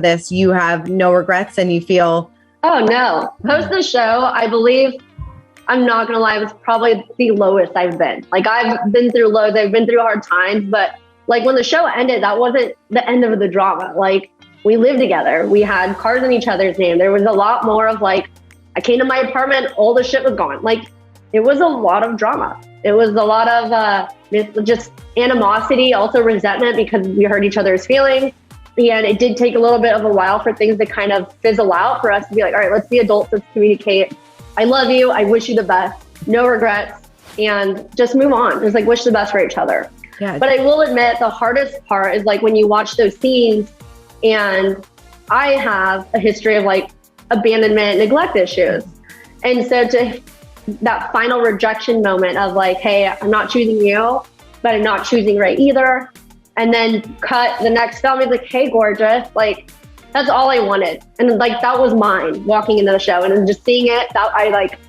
this, you have no regrets and you feel... Oh, no. Post the show, I believe, I'm not going to lie, it was probably the lowest I've been. Like, I've been through lows, I've been through hard times, but like when the show ended, that wasn't the end of the drama. Like, we lived together. We had cars in each other's name. There was a lot more of like, I came to my apartment, all the shit was gone. Like, it was a lot of drama. It was a lot of just animosity, also resentment because we hurt each other's feelings. And it did take a little bit of a while for things to kind of fizzle out, for us to be like, all right, let's be adults, let's communicate. I love you. I wish you the best. No regrets. And just move on. Just like wish the best for each other. Yeah. But I will admit the hardest part is like when you watch those scenes, and I have a history of like abandonment, neglect issues. And so to that final rejection moment of like, hey, I'm not choosing you, but I'm not choosing Ray either. And then cut the next film, he's like, hey, gorgeous. Like, that's all I wanted. And like, that was mine walking into the show. And then just seeing it, that I like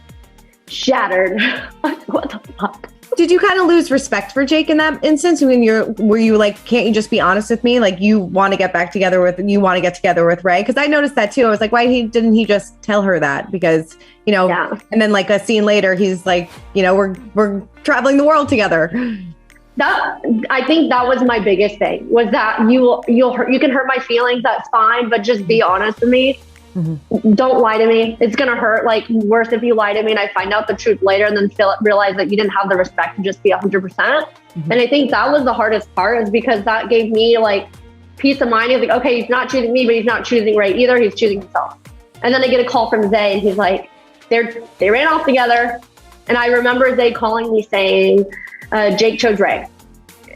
shattered. What the fuck? Did you kind of lose respect for Jake in that instance when were you like, can't you just be honest with me? Like, you want to get together with Ray? Because I noticed that too. I was like, why didn't he just tell her that? Because, you know, yeah. And then like a scene later, he's like, you know, we're traveling the world together. I think that was my biggest thing, was that you can hurt my feelings, that's fine, but just be honest with me. Mm-hmm. Don't lie to me. It's gonna hurt like worse if you lie to me and I find out the truth later and then realize that you didn't have the respect to just be 100%. Mm-hmm. And I think that was the hardest part, is because that gave me like peace of mind. He's like, okay, he's not choosing me, but he's not choosing Ray either. He's choosing himself. And then I get a call from Zay and he's like, they ran off together. And I remember Zay calling me saying, Jake chose Ray.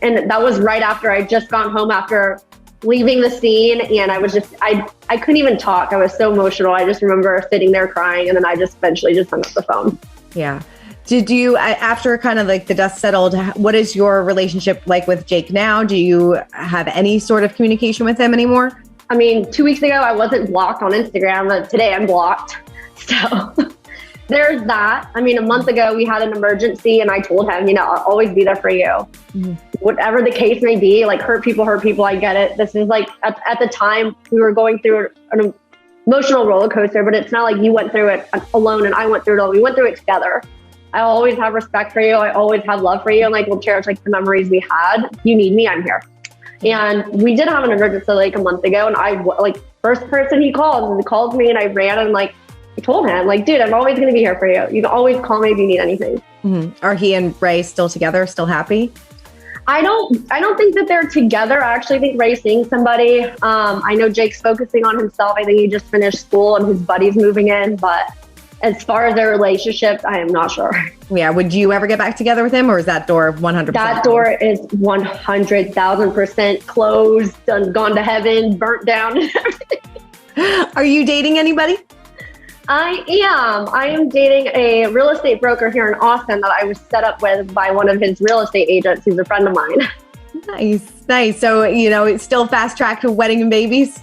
And that was right after I just gone home after leaving the scene. And I was just, I couldn't even talk. I was so emotional. I just remember sitting there crying. And then I just eventually just hung up the phone. Yeah. Did you, after kind of like the dust settled, what is your relationship like with Jake now? Do you have any sort of communication with him anymore? I mean, 2 weeks ago, I wasn't blocked on Instagram, but today I'm blocked. So there's that. I mean, a month ago we had an emergency and I told him, you know, I'll always be there for you. Mm-hmm. Whatever the case may be, like hurt people, I get it. This is like, at the time we were going through an emotional roller coaster, but it's not like you went through it alone and I went through it all. We went through it together. I always have respect for you. I always have love for you. And like, we'll cherish like the memories we had. You need me, I'm here. And we did have an emergency like a month ago. And I like first person he called me and I ran and like, I told him like, dude, I'm always going to be here for you. You can always call me if you need anything. Mm-hmm. Are he and Ray still together, still happy? I don't think that they're together. I actually think Ray's seeing somebody. I know Jake's focusing on himself. I think he just finished school and his buddy's moving in. But as far as their relationship, I am not sure. Yeah. Would you ever get back together with him, or is that door 100%? That door is 100,000% closed, done, gone to heaven, burnt down. Are you dating anybody? I am dating a real estate broker here in Austin that I was set up with by one of his real estate agents who's a friend of mine. Nice. So, you know, it's still fast track to wedding and babies?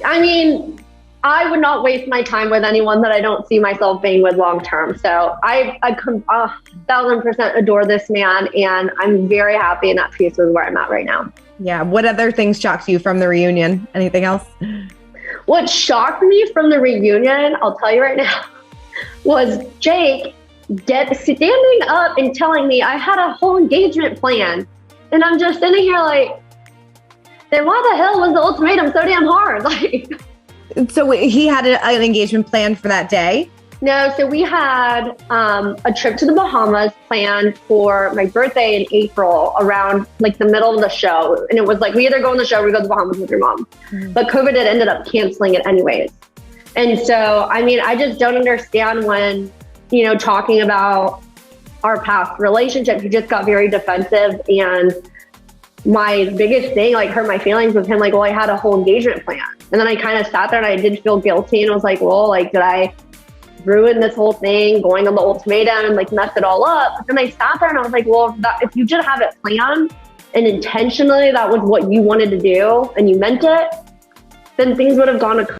I mean, I would not waste my time with anyone that I don't see myself being with long term. So I 1,000% adore this man, and I'm very happy and at peace with where I'm at right now. Yeah. What other things shocked you from the reunion? Anything else? What shocked me from the reunion, I'll tell you right now, was Jake standing up and telling me I had a whole engagement plan. And I'm just sitting here like, then why the hell was the ultimatum so damn hard? Like, so he had an engagement plan for that day? No, so we had a trip to the Bahamas planned for my birthday in April, around like the middle of the show. And it was like, we either go on the show or we go to the Bahamas with your mom. Mm-hmm. But COVID had ended up canceling it anyways. And so, I mean, I just don't understand when, you know, talking about our past relationship, he just got very defensive. And my biggest thing, like, hurt my feelings with him, like, well, I had a whole engagement plan. And then I kind of sat there and I did feel guilty and was like, well, like, did I ruin this whole thing going on the ultimatum and like mess it all up? But then I sat there and I was like, well, if you just have it planned and intentionally that was what you wanted to do and you meant it, then things would have gone